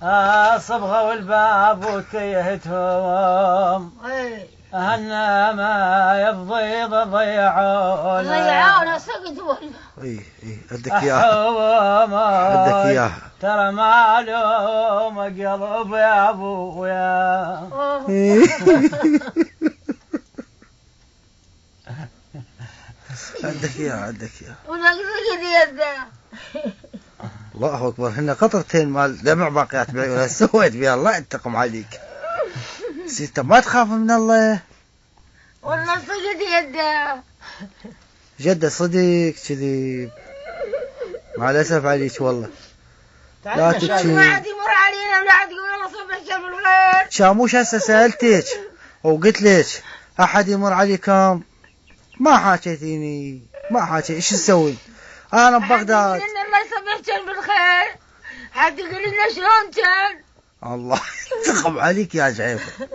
الصبغة والباب وتيهتهم أهنا ما يفضي ضيعونا سقط اي ادك اياها ترى معلوم قلب يا ابويا. عندك اياها ونقصد يده. الله اكبر، هن قطرتين مال دمع باقيات بعيونها سويت بها، الله ينتقم عليك. انت ما تخاف من الله؟ والله صدق يده. جده صدق كذي، مع الاسف عليك والله. لا تبكي، ما عاد يمر علينا ولا عاد يقول الله صبح الشر بالخير. شاموش هسه سالتك وقلت لك احد يمر عليكم، ما حاكيتيني، ما حاكي. ايش نسوي؟ انا ببغداد. الله يصبح الشر بالخير، حد يقول لنا شلون كان. الله ينتقم عليك يا جعيفه.